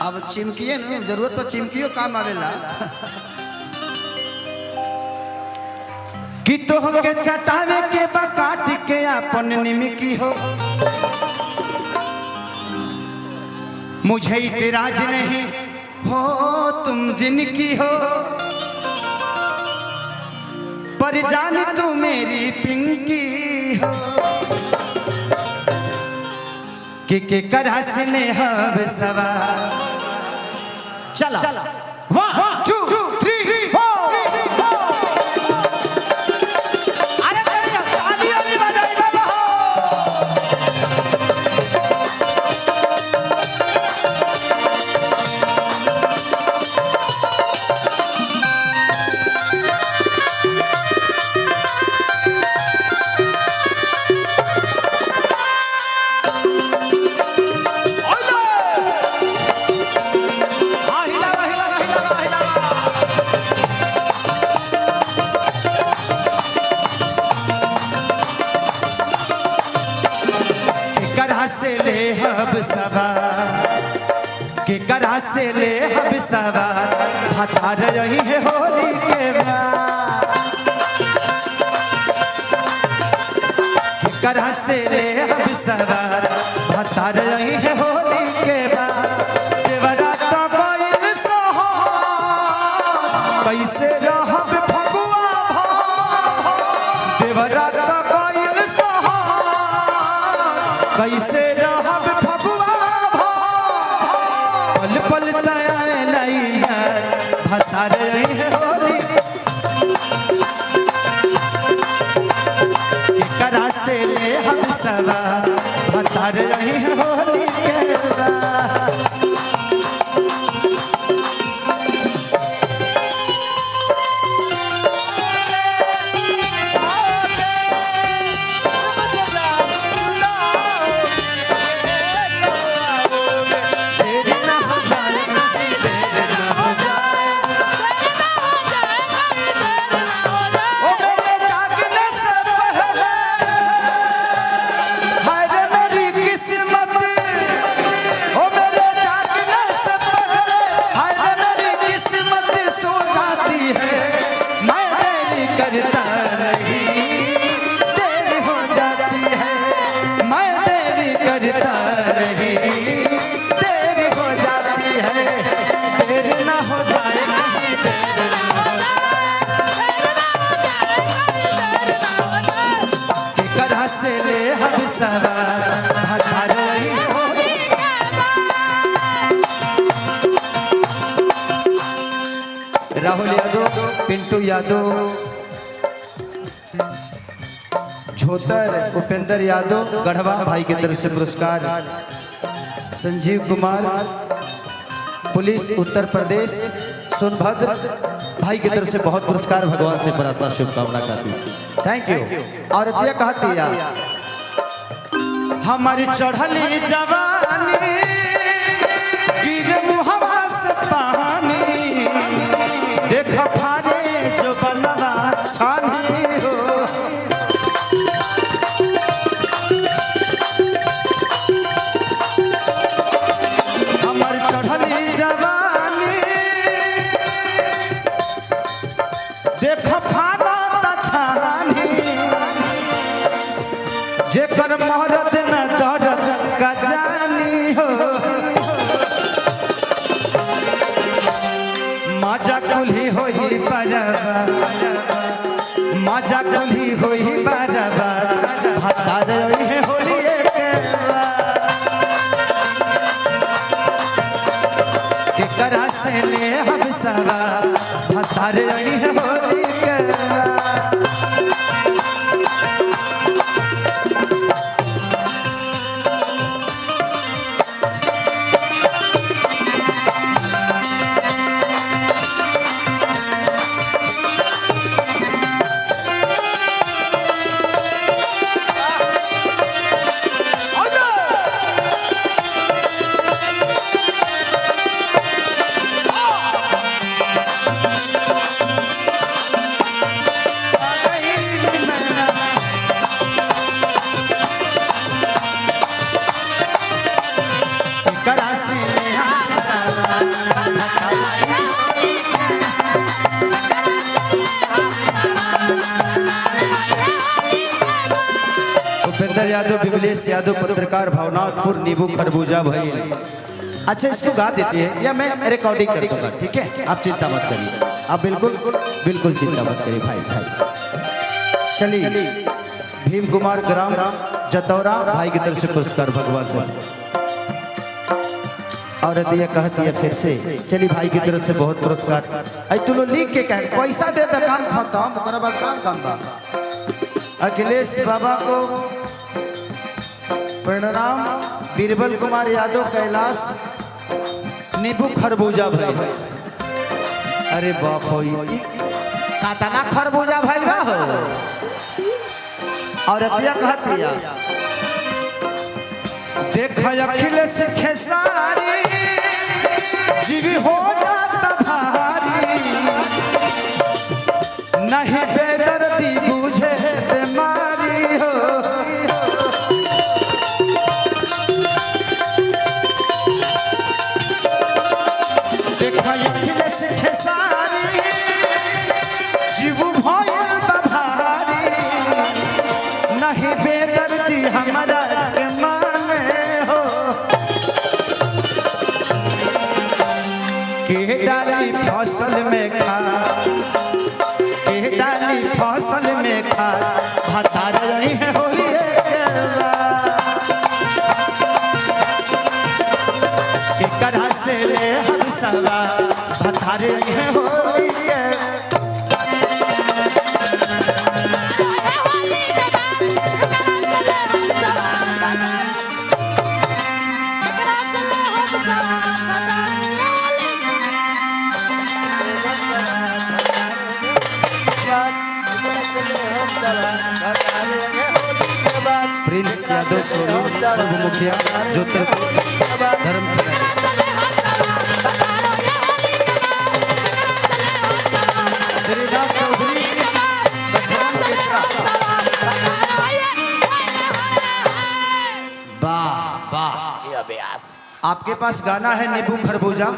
अब चिमकिए न जरूरत पर चिमकियो काम आवेला। कि तोह के चटावे के बा काट के अपन निमकी हो, मुझे इतराज नहीं हो तुम जिनकी हो, पर जान तू मेरी पिंकी हो। कि करा स्नेह सवार चला 1 2 3 4 अरे ताली वाली बजाई बाबा हो। से ले हब सवार के करा से ले हब सवार हथा रही है होली के बाद। के करा से ले हब सवार हथा रही है होली के बाद। देवरा तो कोई सोहो कैसे रहब फगुआ भो, देवरा तो कोई सोहो कैसे रहब फगुआ भो, पल पल तया नैया भता रही है होली। के करा से ले हम सवार भता रही है होली के बाद। राहुल यादव, पिंटू यादव, झोतर उपेंद्र यादव गढ़वा भाई की तरफ से पुरस्कार, संजीव कुमार पुलिस उत्तर प्रदेश सोनभद्र भाई की तरफ से बहुत पुरस्कार, भगवान से प्रार्थना शुभकामना करती। Thank you. और ये कहती है हमारी चढ़ली जवानी गिर मुहवा से पानी, देख फारे जो बनवा छानी हो। हमारी चढ़ली जवानी देख फारा छानी, जेकर महरत न दरद का जानी हो। माजा कुल्ही होई बरबा, माजा कुल्ही होई बरबा हता रही है होली के बाद। के करा से ले हम सवार हता रही है होली के बाद। उपेंद्र यादव, विमलेश यादव, पत्रकार, भावनापुर, नींबू खरबूजा भाई। अच्छा इसको गा देते हैं या मैं रिकॉर्डिंग कर दूंगा, ठीक है? आप चिंता मत करिए, आप बिल्कुल बिल्कुल चिंता मत करिए भाई। चलिए भीम कुमार ग्राम जतौरा भाई की तरफ से पुरस्कार भगवान से। औरत ये कहती है फिर से, चली भाई की तरफ से बहुत पुरस्कार। आई तू लोग लिख के कह, पैसा दे तो काम खाता हूँ, ओकरा बाद काम बा। अखिलेश बाबा को प्रणाम। बीरबल कुमार यादव, कैलाश, नींबू खरबूजा भाई। अरे बाप हो, कातना खरबूजा भाई बा हो। और अतिया कहती है देखा अखिलेश खेसारी जीवी हो जाता भारी, नहीं बेदर्दी बुझे बीमारी हो। देखा अखिलेश खेसारी जीवू भइल भारी, नहीं बेदर्दी हमारा के माने हो। के डाली फसल में खा, के डाली फसल में खा, भता रही है होली के कढ़ा से ले हम सवा, भता रही है होली प्रिंस यादव, सोनू पूर्व मुखिया, ज्योतिर्पुर धर्म, श्रीनाथ चौधरी, वाह वाह। आपके पास गाना है नींबू खरबूजा?